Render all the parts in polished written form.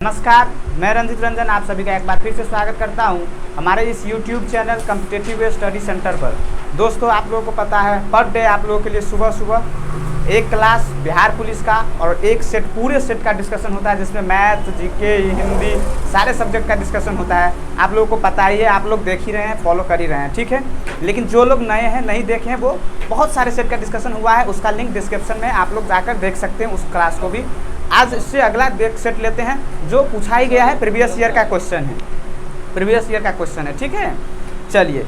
नमस्कार, मैं रंजित रंजन आप सभी का एक बार फिर से स्वागत करता हूं हमारे इस YouTube channel competitive study centre पर। दोस्तों, आप लोगों को पता है पर डे आप लोगों के लिए सुबह सुबह एक क्लास बिहार पुलिस का और एक सेट पूरे सेट का डिस्कशन होता है, जिसमें मैथ, जीके, हिंदी सारे सब्जेक्ट का डिस्कशन होता है। आप लोगों को पता ही है, आप लोग देख ही रहे हैं, फॉलो कर ही रहे हैं, ठीक है। लेकिन जो लोग नए हैं, नहीं देखे हैं, वो बहुत सारे सेट का डिस्कशन हुआ है, उसका लिंक डिस्क्रिप्शन में आप लोग जाकर देख सकते हैं उस क्लास को भी। आज इससे अगला सेट लेते हैं जो पूछा ही गया है, प्रीवियस ईयर का क्वेश्चन है, प्रीवियस ईयर का क्वेश्चन है, ठीक है। चलिए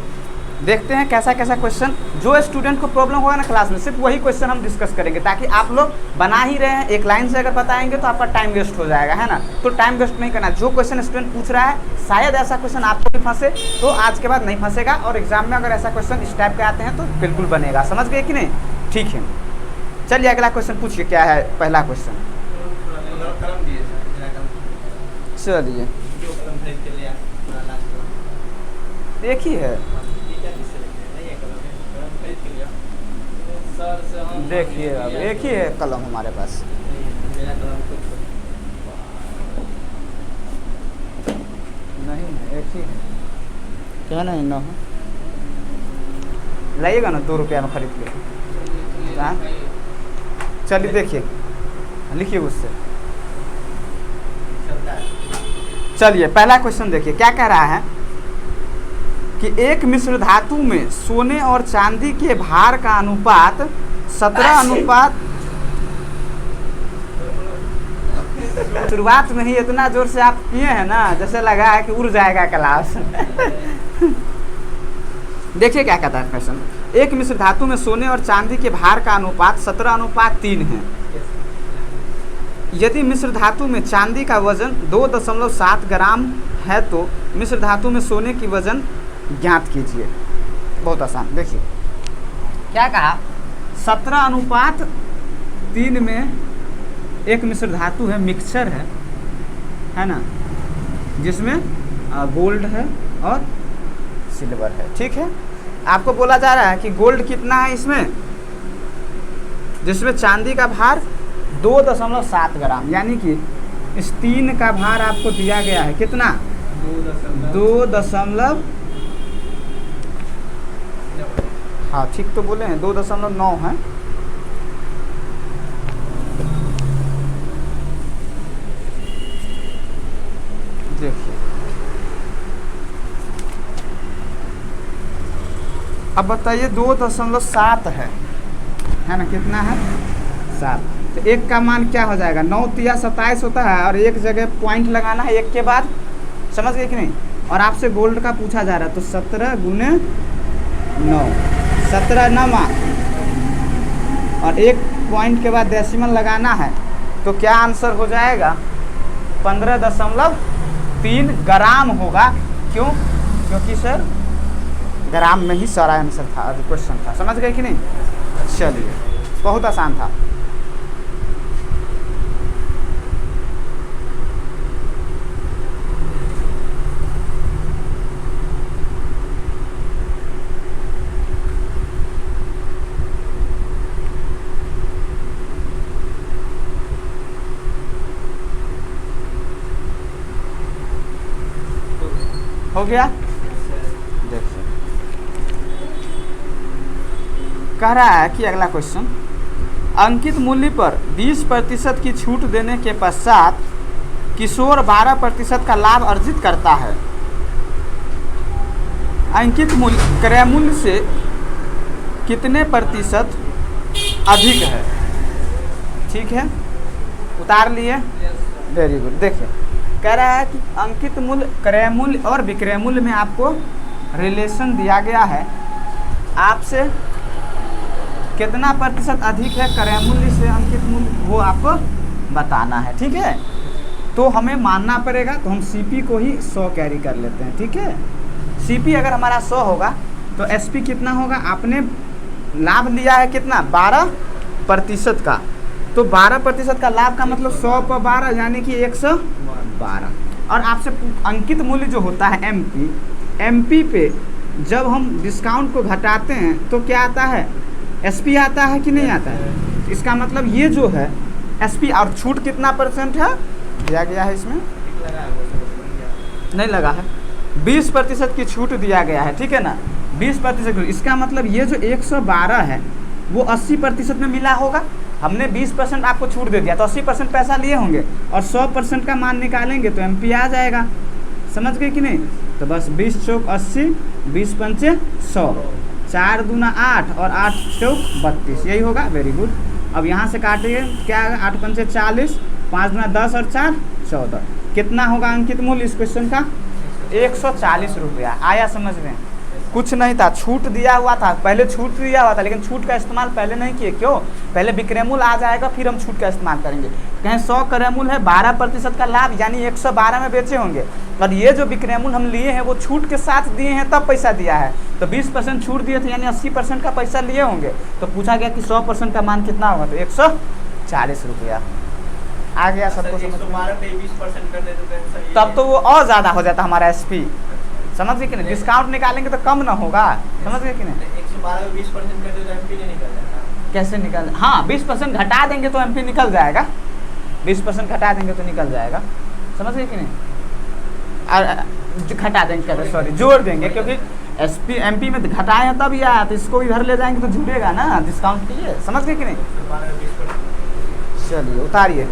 देखते हैं कैसा कैसा क्वेश्चन। जो स्टूडेंट को प्रॉब्लम होगा ना क्लास में, सिर्फ वही क्वेश्चन हम डिस्कस करेंगे, ताकि आप लोग बना ही रहे हैं, एक लाइन से अगर बताएंगे तो आपका टाइम वेस्ट हो जाएगा, है ना। तो टाइम वेस्ट नहीं करना। जो क्वेश्चन स्टूडेंट पूछ रहा है, शायद ऐसा क्वेश्चन आपको भी फंसे, तो आज के बाद नहीं फंसेगा, और एग्जाम में अगर ऐसा क्वेश्चन इस टाइप के आते हैं तो बिल्कुल बनेगा। समझ गए कि नहीं? ठीक है, चलिए अगला क्वेश्चन पूछिए। क्या है पहला क्वेश्चन? चलिए देखिए देखिए, अब एक ही है कलम हमारे पास। नहीं है, एक ही है। क्या नहीं ना हो, लाइएगा ना 2 रुपया में खरीद के। हाँ चलिए देखिए, लिखिए उससे। चलिए पहला क्वेश्चन देखिए, क्या कह रहा है कि एक मिश्र धातु में सोने और चांदी के भार का अनुपात 17 अनुपात। शुरुआत में ही इतना जोर से आप किए हैं ना, जैसे लगा है कि उड़ जाएगा क्लास। देखिए क्या कहता है क्वेश्चन। एक मिश्र धातु में सोने और चांदी के भार का अनुपात 17:3 है। यदि मिश्र धातु में चांदी का वजन 2.7 ग्राम है तो मिश्र धातु में सोने की वजन ज्ञात कीजिए। बहुत आसान। देखिए क्या कहा, 17:3 में एक मिश्र धातु है, मिक्सचर है ना, जिसमें गोल्ड है और सिल्वर है, ठीक है। आपको बोला जा रहा है कि गोल्ड कितना है इसमें, जिसमें चांदी का भार 2.7 ग्राम, यानी कि इस 3 का भार आपको दिया गया है कितना, 2. हाँ ठीक तो बोले हैं, 2.9 है। देखिए अब बताइए, 2.7 है ना, कितना है 7। तो एक का मान क्या हो जाएगा, 9 तिया 27 होता है, और एक जगह पॉइंट लगाना है एक के बाद। समझ गए कि नहीं? और आपसे गोल्ड का पूछा जा रहा है, तो 17 गुने 9, 17 9, और एक पॉइंट के बाद डेसिमल लगाना है, तो क्या आंसर हो जाएगा, 15.3 ग्राम होगा। क्यों? क्योंकि सर ग्राम में ही सारा आंसर था, क्वेश्चन था। समझ गए कि नहीं? चलिए बहुत आसान था। हो गया? देखिए कह रहा है कि अगला क्वेश्चन, अंकित मूल्य पर 20% की छूट देने के पश्चात किशोर 12% का लाभ अर्जित करता है। अंकित मूल्य क्रय मूल्य से कितने प्रतिशत अधिक है? ठीक है, उतार लिए। Very good. देखिए कह रहा है कि अंकित मूल्य, क्रय मूल्य और विक्रय मूल्य में आपको रिलेशन दिया गया है, आपसे कितना प्रतिशत अधिक है क्रय मूल्य से अंकित मूल्य, वो आपको बताना है, ठीक है। तो हमें मानना पड़ेगा, तो हम सीपी को ही 100 कैरी कर लेते हैं, ठीक है। सीपी अगर हमारा 100 होगा तो एसपी कितना होगा, आपने लाभ लिया है कितना, 12% का, तो 12% का लाभ का मतलब 100 पर 12 यानी कि 112। और आपसे अंकित मूल्य जो होता है एमपी पे जब हम डिस्काउंट को घटाते हैं तो क्या आता है, एसपी आता है कि नहीं आता है। इसका मतलब ये जो है एसपी, और छूट कितना % है दिया गया है इसमें नहीं लगा है। 20% की छूट दिया गया है, ठीक है ना, 20%। इसका मतलब ये जो 112 है वो 80% में मिला होगा। हमने 20% आपको छूट दे दिया तो 80% पैसा लिए होंगे, और 100% का मान निकालेंगे तो MP आ जाएगा। समझ गए कि नहीं? तो बस 20 चौक 80, 20 पंचे 100, 4 दूना 8 और 8 चौक 32, यही होगा। Very good. अब यहाँ से काटिए, क्या आएगा? 8 पंचे 40, 5 दूना 10 और 4 14। कितना होगा अंकित मूल्य इस क्वेश्चन का? 140 रुपया। आया समझ में? कुछ नहीं था, छूट दिया हुआ था, पहले छूट दिया हुआ था, लेकिन छूट का इस्तेमाल पहले नहीं किए। क्यों? पहले विक्रय मूल्य आ जाएगा फिर हम छूट का इस्तेमाल करेंगे। कहें 100 क्रय मूल्य है, 12% का लाभ, यानी 112 में बेचे होंगे, और ये जो विक्रय मूल्य हम लिए हैं वो छूट के साथ दिए हैं तब पैसा दिया है। तो 20% छूट दिए थे यानी 80% का पैसा लिए होंगे। तो पूछा गया कि 100% का मान कितना होगा, तो 140 रुपया। आ गया सबको समझ में? तब तो वो और ज़्यादा हो जाता हमारा SP। समझ गए कि नहीं? डिस्काउंट निकालेंगे तो कम ना होगा। समझ गए कि नहीं? 112 में 20% कर दे तो MP नहीं निकल जाता। कैसे निकल? हाँ, 20% घटा देंगे तो MP निकल जाएगा। 20% घटा देंगे तो निकल जाएगा। समझ गए कि नहीं? और घटा देंगे, सॉरी जोड़ देंगे, क्योंकि SP MP में घटाए हैं तब ये आया, तो इसको इधर ले जाएंगे तो जुड़ेगा ना डिस्काउंट के लिए। समझ गए कि नहीं? 112 में 20%। चलिए उतारिए।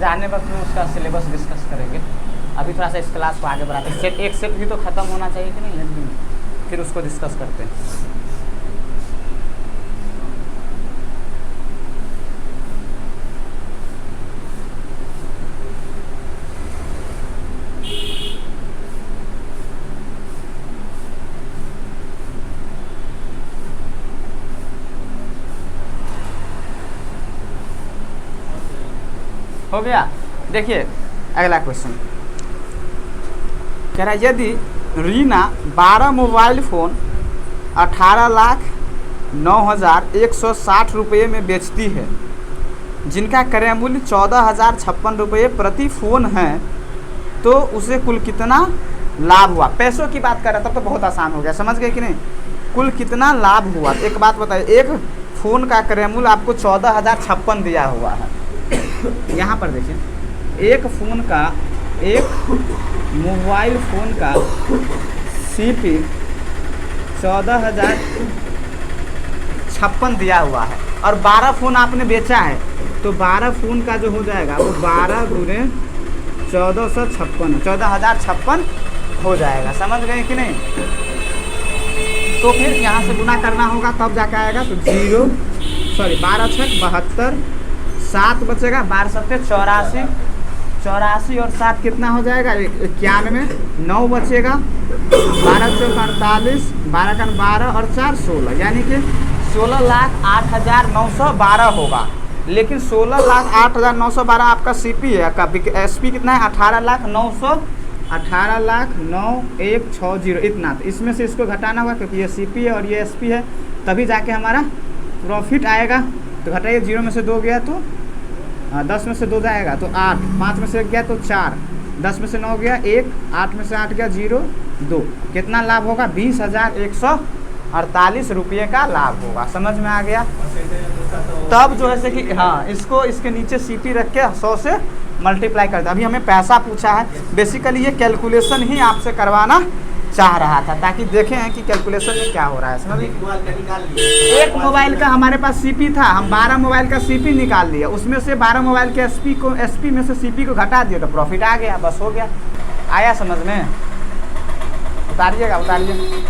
जाने वक्त में उसका सिलेबस डिस्कस करेंगे। अभी थोड़ा सा इस क्लास को आगे बढ़ाते हैं। एक सेट भी तो ख़त्म होना चाहिए कि नहीं, एक दिन, फिर उसको डिस्कस करते हैं। हो गया। देखिए अगला क्वेश्चन कह रहा है, यदि रीना 12 मोबाइल फ़ोन 18,09,160 रुपये में बेचती है, जिनका क्रय मूल्य 14,056 रुपये प्रति फ़ोन है, तो उसे कुल कितना लाभ हुआ? पैसों की बात कर रहा, तब तो बहुत आसान हो गया। समझ गए कि नहीं? कुल कितना लाभ हुआ? एक बात बताइए, एक फ़ोन का क्रय मूल्य आपको 14,056 दिया हुआ है। यहाँ पर देखिए, एक फ़ोन का, एक मोबाइल फ़ोन का CP 14,056 दिया हुआ है, और 12 फ़ोन आपने बेचा है, तो 12 फ़ोन का जो हो जाएगा वो 12 गुने 1456, 14,056 हो जाएगा। समझ गए कि नहीं? तो फिर यहाँ से गुना करना होगा तब जाके आएगा। तो 12 छक 72, 7 बचेगा, 12 सत्ते 84, 84 और 7 कितना हो जाएगा? 91, 9 बचेगा, 12 चौक 48, 12 का 12 और 4 16, यानी कि 16,08,912 होगा। लेकिन 16,08,912 आपका CP है, आपका SP कितना है? 18,09,160 इतना। तो इसमें से इसको घटाना होगा, क्योंकि ये CP है और ये SP है, तभी जाके हमारा प्रॉफिट आएगा। तो घटाइए, 0 में से 2 गया तो 10 में से 2 जाएगा तो 8, 5 में से 1 गया तो 4, 10 में से 9 गया 1, 8 में से 8 गया 0, 2। कितना लाभ होगा? 20,148 रुपये का लाभ होगा। समझ में आ गया? तब जो है कि हाँ, इसको इसके नीचे CP रख के 100 से मल्टीप्लाई करते। अभी हमें पैसा पूछा है, बेसिकली ये कैलकुलेशन ही आपसे करवाना चाह रहा था, ताकि देखें हैं कि कैलकुलेशन में क्या हो रहा है। समझ? एक मोबाइल का हमारे पास CP था, हम 12 मोबाइल का CP निकाल लिया, उसमें से 12 मोबाइल के SP में से CP को घटा दिया, तो प्रॉफिट आ गया, बस हो गया। आया समझ में? उतारिएगा, उतारिए।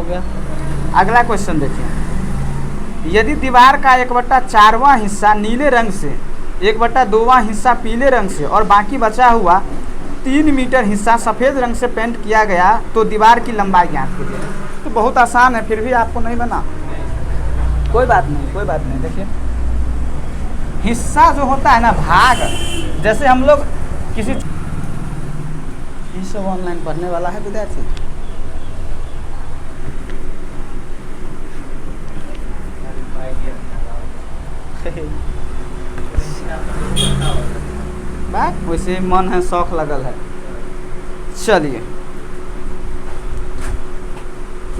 गया। अगला क्वेश्चन देखिए, यदि दीवार का 1/4वां हिस्सा नीले रंग से, 1/2वां हिस्सा पीले रंग से और बाकी बचा हुआ 3 मीटर हिस्सा सफ़ेद रंग से पेंट किया गया तो दीवार की लंबाई ज्ञात कीजिए। तो बहुत आसान है, फिर भी आपको नहीं बना, कोई बात नहीं, कोई बात नहीं। देखिए हिस्सा जो होता है ना, भाग, जैसे हम लोग किसी, ये सब ऑनलाइन पढ़ने वाला है विद्यार्थी। बात वैसे मन है, शौक लगल है। चलिए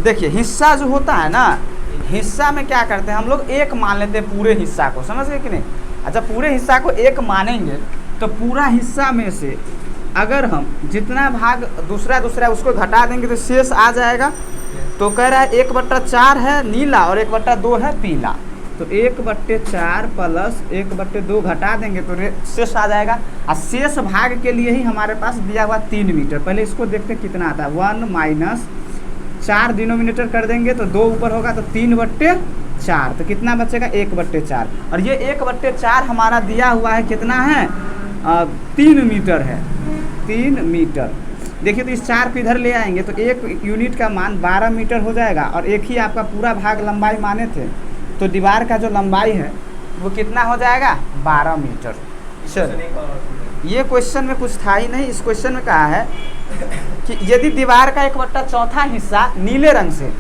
देखिए, हिस्सा जो होता है ना, हिस्सा में क्या करते हैं हम लोग, एक मान लेते हैं पूरे हिस्सा को, समझ गए कि नहीं। अच्छा, पूरे हिस्सा को एक मानेंगे तो पूरा हिस्सा में से अगर हम जितना भाग दूसरा उसको घटा देंगे तो शेष आ जाएगा। तो कह रहा है 1/4 है नीला और 1/2 है पीला, तो 1/4 प्लस 1/2 घटा देंगे तो शेष आ जाएगा। और शेष भाग के लिए ही हमारे पास दिया हुआ 3 मीटर। पहले इसको देखते कितना आता है, 1 - 4 डिनोमिनेटर कर देंगे तो 2 ऊपर होगा तो 3/4, तो कितना बचेगा 1/4। और ये 1/4 हमारा दिया हुआ है कितना है, 3 मीटर है, 3 मीटर। देखिए तो इस 4 को इधर ले आएंगे तो 1 यूनिट का मान 12 मीटर हो जाएगा। और एक ही आपका पूरा भाग लंबाई माने थे, तो दीवार का जो लंबाई है वो कितना हो जाएगा, 12 मीटर। चलो, ये क्वेश्चन में कुछ था ही नहीं। इस क्वेश्चन में कहा है कि यदि दीवार का 1/4 हिस्सा नीले रंग से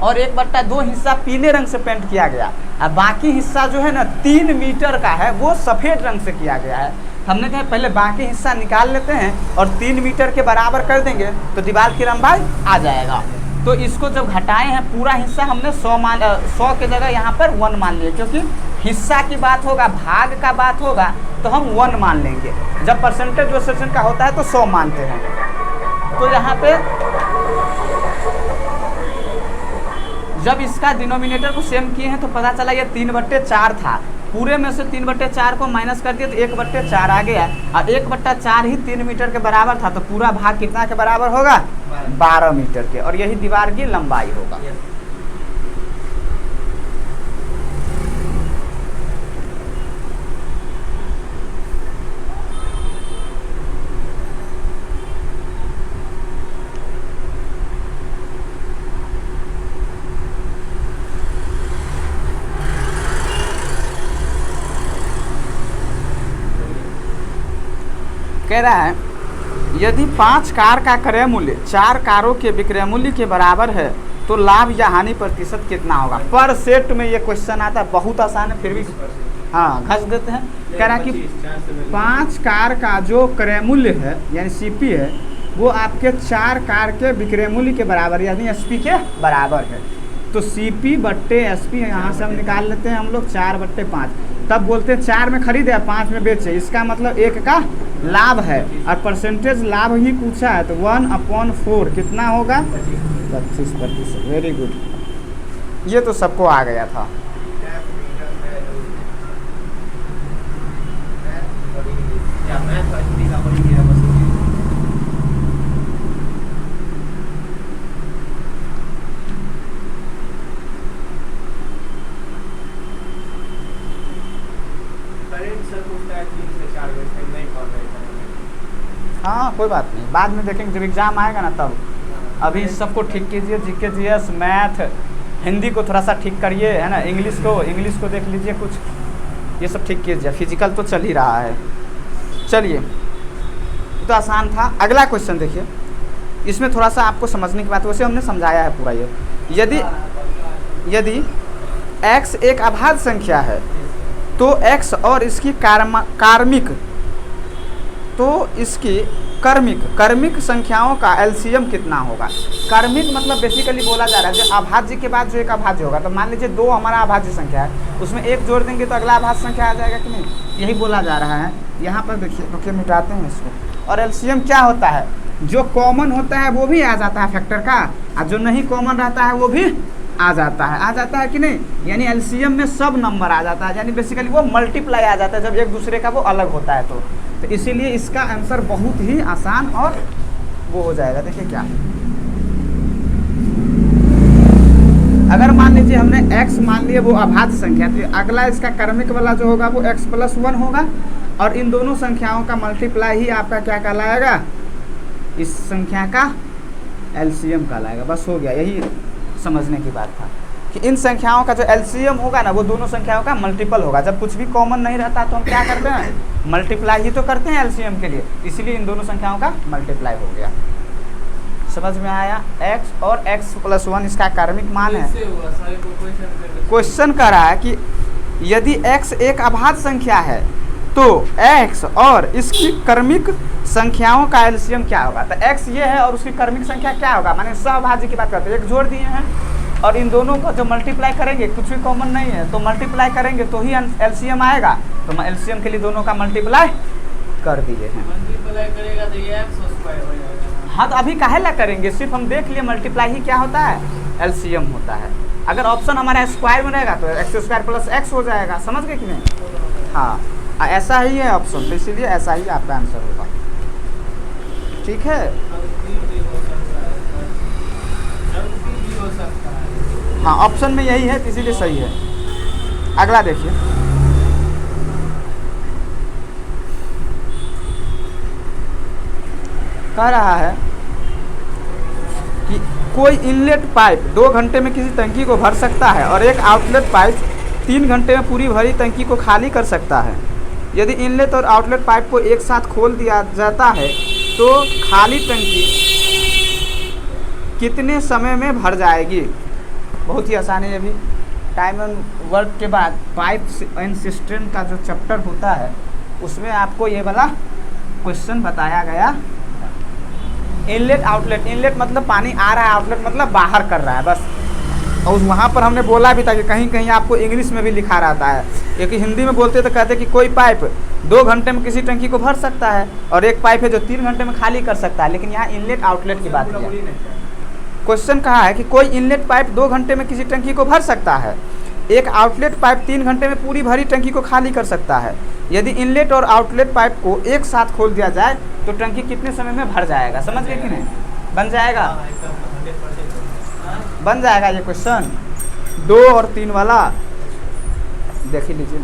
और 1/2 हिस्सा पीले रंग से पेंट किया गया, और बाकी हिस्सा जो है ना 3 मीटर का है, वो सफ़ेद रंग से किया गया है। हमने कहा पहले बाकी हिस्सा निकाल लेते हैं और 3 मीटर के बराबर कर देंगे तो दीवार की लंबाई आ जाएगा। तो इसको जब घटाए हैं पूरा हिस्सा हमने 100 के जगह यहाँ पर 1 मान लिए, क्योंकि हिस्सा की बात होगा, भाग का बात होगा तो हम 1 मान लेंगे। जब परसेंटेज जो सेक्शन का होता है तो 100 मानते हैं। तो यहाँ पे जब इसका डिनोमिनेटर को सेम किए हैं तो पता चला ये 3/4 था। पूरे में से 3/4 को माइनस कर दिया तो 1/4 आ गया, और 1/4 ही 3 मीटर के बराबर था। तो पूरा भाग कितना के बराबर होगा, 12 मीटर के, और यही दीवार की लंबाई होगा। कह रहा है यदि 5 कार का क्रय मूल्य 4 कारों के विक्रय मूल्य के बराबर है तो लाभ या हानि प्रतिशत कितना होगा। पर सेट में ये क्वेश्चन आता है, बहुत आसान है, फिर भी हाँ घस देते हैं। कह रहा है कि 5 कार का जो क्रय मूल्य है यानी सीपी है वो आपके 4 कार के विक्रय मूल्य के बराबर यानी एसपी के बराबर है। तो सीपी बट्टे एसपी यहाँ से हम निकाल लेते हैं हम लोग 4/5। तब बोलते हैं 4 में खरीदे 5 में बेचे, इसका मतलब 1 का लाभ है। और परसेंटेज लाभ ही पूछा है तो 1/4 कितना होगा, 25%। वेरी गुड, ये तो सबको आ गया था। हाँ कोई बात नहीं, बाद में देखेंगे जब एग्ज़ाम आएगा ना तब। अभी सबको ठीक कीजिए, जीके जीएस मैथ हिंदी को थोड़ा सा ठीक करिए, है ना। इंग्लिश को देख लीजिए कुछ, ये सब ठीक कीजिए। फिजिकल तो चल ही रहा है। चलिए, तो आसान था। अगला क्वेश्चन देखिए, इसमें थोड़ा सा आपको समझने की बात, वैसे हमने समझाया है पूरा ये। यदि x एक अभाज्य संख्या है तो x और इसकी कर्मिक संख्याओं का एलसीएम कितना होगा। कर्मिक मतलब बेसिकली बोला जा रहा है जो अभाज्य के बाद जो एक अभाज्य होगा। तो मान लीजिए 2 हमारा अभाज्य संख्या है, उसमें 1 जोड़ देंगे तो अगला अभाज्य संख्या आ जाएगा कि नहीं, यही बोला जा रहा है। यहाँ पर देखिए, रुकिए मिटाते हैं इसको। और एलसीएम क्या होता है, जो कॉमन होता है वो भी आ जाता है फैक्टर का, और जो नहीं कॉमन रहता है वो भी आ जाता है कि नहीं। यानी एलसीएम में सब नंबर आ जाता है, यानी बेसिकली वो मल्टीप्लाई आ जाता है जब एक दूसरे का वो अलग होता है। तो इसीलिए इसका आंसर बहुत ही आसान और वो हो जाएगा। देखिए क्या, अगर मान लीजिए हमने x मान लिया वो अभाज्य संख्या, तो अगला इसका क्रमिक वाला जो होगा वो x+1 होगा और इन दोनों संख्याओं का मल्टीप्लाई ही आपका क्या कहलाएगा, इस संख्या का एलसीएम कहलाएगा। बस हो गया, यही समझने की बात था कि इन संख्याओं का जो एलसीएम होगा ना वो दोनों संख्याओं का मल्टीपल होगा। जब कुछ भी कॉमन नहीं रहता तो हम क्या करते हैं, मल्टीप्लाई ही तो करते हैं एलसीएम के लिए, इसीलिए इन दोनों संख्याओं का मल्टीप्लाई हो गया। समझ में आया। x और x+1 इसका क्रमिक मान है। क्वेश्चन कह रहा है कि यदि x एक अभाज्य संख्या है तो x और इसकी क्रमिक संख्याओं का एलसीएम क्या होगा। तो x ये है और उसकी क्रमिक संख्या क्या होगा, माने सहभाज्य की बात करते हैं, एक जोड़ दिए हैं और इन दोनों को जो मल्टीप्लाई करेंगे, कुछ भी कॉमन नहीं है तो मल्टीप्लाई करेंगे तो ही एलसीएम आएगा। तो एलसीएम के लिए दोनों का मल्टीप्लाई कर दिए हैं। मल्टीप्लाई करेगा तो ये x स्क्वायर हो जाएगा। हाँ तो अभी काहे ला करेंगे, सिर्फ हम देख लिए मल्टीप्लाई ही क्या होता है, एलसीएम होता है। अगर ऑप्शन हमारा स्क्वायर में रहेगा तो x² + x हो जाएगा। समझ गए कि नहीं। हाँ ऐसा ही है ऑप्शन, तो इसीलिए ऐसा ही आपका आंसर होगा। ठीक है, हाँ ऑप्शन में यही है तो इसीलिए सही है। अगला देखिए, कह रहा है कि कोई इनलेट पाइप 2 घंटे में किसी टंकी को भर सकता है और एक आउटलेट पाइप 3 घंटे में पूरी भरी टंकी को खाली कर सकता है। यदि इनलेट और आउटलेट पाइप को एक साथ खोल दिया जाता है तो खाली टंकी कितने समय में भर जाएगी। बहुत ही आसान है। अभी टाइम एंड वर्क के बाद पाइप एंड सिस्टम का जो चैप्टर होता है उसमें आपको ये वाला क्वेश्चन बताया गया। इनलेट आउटलेट, इनलेट मतलब पानी आ रहा है, आउटलेट मतलब बाहर कर रहा है बस। और वहाँ पर हमने बोला भी था कि कहीं कहीं आपको इंग्लिश में भी लिखा रहता है, क्योंकि हिंदी में बोलते तो कहते कि कोई पाइप 2 घंटे में किसी टंकी को भर सकता है और एक पाइप है जो 3 घंटे में खाली कर सकता है, लेकिन यहाँ इनलेट आउटलेट की बात की है। क्वेश्चन कहा है कि कोई इनलेट पाइप 2 घंटे में किसी टंकी को भर सकता है, एक आउटलेट पाइप 3 घंटे में पूरी भरी टंकी को खाली कर सकता है। यदि इनलेट और आउटलेट पाइप को एक साथ खोल दिया जाए तो टंकी कितने समय में भर जाएगा। समझ गए कि नहीं, बन जाएगा, बन जाएगा ये क्वेश्चन। 2 और 3 वाला देख लीजिए।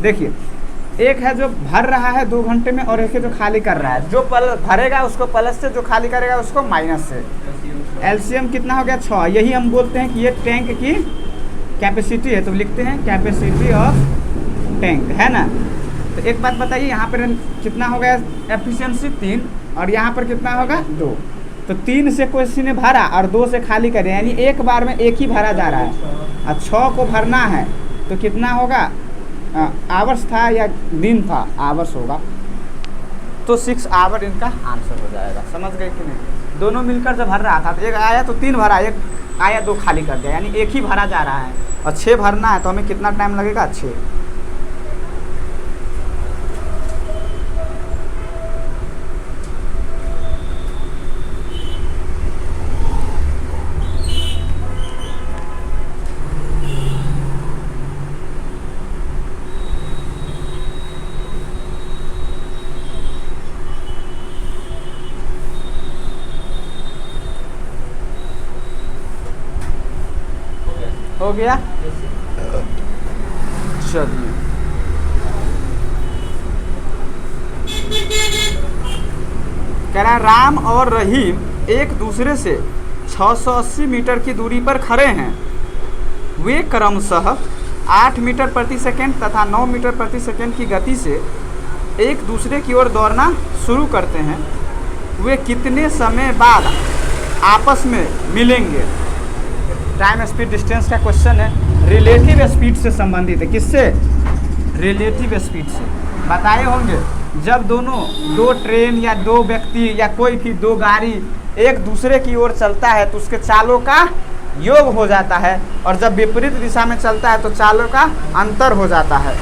देखिए एक है जो भर रहा है 2 घंटे में और एक है जो खाली कर रहा है। जो भरेगा उसको प्लस से, जो खाली करेगा उसको माइनस से। एलसीएम कितना हो गया 6। यही हम बोलते हैं कि ये टैंक की कैपेसिटी है, तो लिखते हैं कैपेसिटी ऑफ टैंक, है ना। तो एक बात बताइए, यहाँ पर कितना हो गया एफिशिएंसी 3 और यहाँ पर कितना होगा 2। तो 3 से किसी ने भरा और 2 से खाली करे, यानी एक बार में एक ही भरा जा रहा है। और 6 को भरना है तो कितना होगा, आवर्स था या दिन था, आवर्स होगा, तो 6 आवर इनका आंसर हो जाएगा। समझ गए कि नहीं। दोनों मिलकर जब भर रहा था तो एक आया तो 3 भरा, एक आया 2 खाली कर दिया, यानी एक ही भरा जा रहा है। और 6 भरना है तो हमें कितना टाइम लगेगा, 6। हो गया, चलिए कह रहा है राम और रहीम एक दूसरे से 680 मीटर की दूरी पर खड़े हैं। वे क्रमशः 8 मीटर प्रति सेकंड तथा 9 मीटर प्रति सेकंड की गति से एक दूसरे की ओर दौड़ना शुरू करते हैं। वे कितने समय बाद आपस में मिलेंगे। टाइम स्पीड डिस्टेंस का क्वेश्चन है, रिलेटिव स्पीड से संबंधित है। किससे, रिलेटिव स्पीड से। बताए होंगे जब दो ट्रेन या 2 व्यक्ति या कोई भी 2 गाड़ी एक दूसरे की ओर चलता है तो उसके चालों का योग हो जाता है, और जब विपरीत दिशा में चलता है तो चालों का अंतर हो जाता है।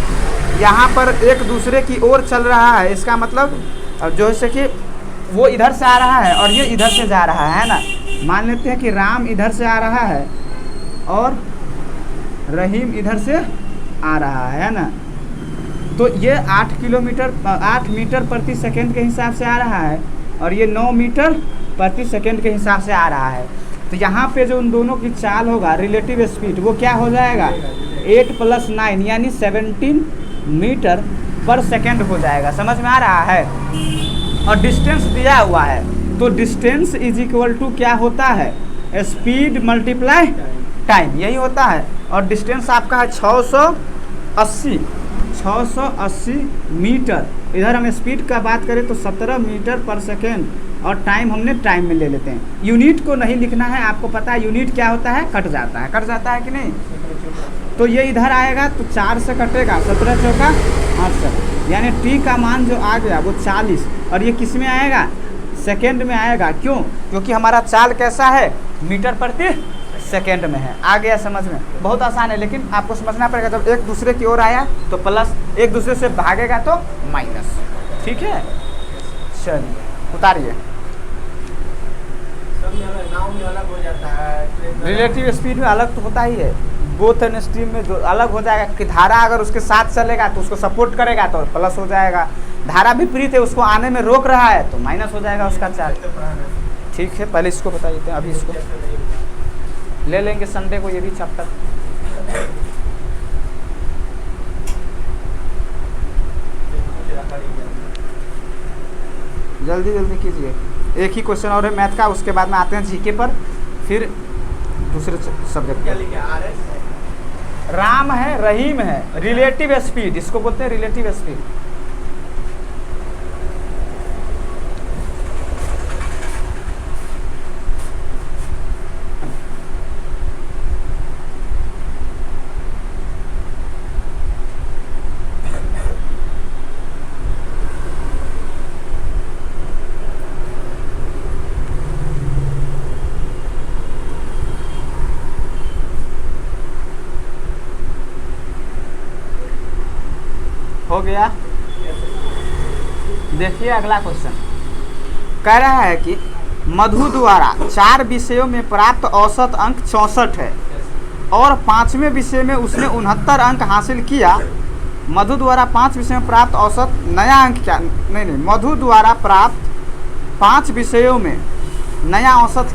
यहाँ पर एक दूसरे की ओर चल रहा है, इसका मतलब जो है कि वो इधर से आ रहा है और ये इधर से जा रहा है ना। मान लेते हैं कि राम इधर से आ रहा है और रहीम इधर से आ रहा है ना। तो ये 8 मीटर प्रति सेकंड के हिसाब से आ रहा है और ये 9 मीटर प्रति सेकंड के हिसाब से आ रहा है। तो यहाँ पे जो उन दोनों की चाल होगा रिलेटिव स्पीड वो क्या हो जाएगा 8 + 9 यानी 17 मीटर पर सेकेंड हो जाएगा। समझ में आ रहा है। और डिस्टेंस दिया हुआ है तो डिस्टेंस इज इक्वल टू क्या होता है स्पीड मल्टीप्लाई टाइम, यही होता है। और डिस्टेंस आपका है 680 मीटर। इधर हम स्पीड का बात करें तो 17 मीटर पर सेकेंड और टाइम हमने टाइम में ले लेते हैं। यूनिट को नहीं लिखना है, आपको पता है यूनिट क्या होता है, कट जाता है कि नहीं। तो ये इधर आएगा तो 4 से कटेगा, 17 चौका 68 यानी टी का मान जो आ गया वो 40 और ये किस में आएगा सेकेंड में आएगा। क्यों? क्योंकि हमारा चाल कैसा है मीटर प्रति सेकेंड में है। आ गया समझ में? बहुत आसान है लेकिन आपको समझना पड़ेगा। जब एक दूसरे की ओर आया तो प्लस, एक दूसरे से भागेगा तो माइनस। ठीक है, चलिए उतारिए। रिलेटिव स्पीड में अलग तो होता ही है, बोथ एंड स्ट्रीम में जो अलग हो जाएगा कि धारा अगर उसके साथ चलेगा तो उसको सपोर्ट करेगा तो प्लस हो जाएगा, धारा विपरीत है उसको आने में रोक रहा है तो माइनस हो जाएगा उसका चार्ज। ठीक है, पहले इसको बता देते हैं, अभी इसको ले लेंगे संडे को ये भी चैप्टर। जल्दी जल्दी कीजिए, एक ही क्वेश्चन और है मैथ का, उसके बाद में आते हैं जीके पर, फिर दूसरे सब्जेक्ट पर। राम है, रहीम है, रिलेटिव स्पीड इसको बोलते हैं, रिलेटिव स्पीड। हो गया। देखिए अगला क्वेश्चन कह रहा है कि मधु द्वारा 4 विषयों में प्राप्त औसत अंक 64 है और 5वें विषय में उसने 69 अंक हासिल किया। मधु द्वारा 5 विषयों में प्राप्त औसत नया अंक क्या, नहीं मधु द्वारा प्राप्त 5 विषयों में नया औसत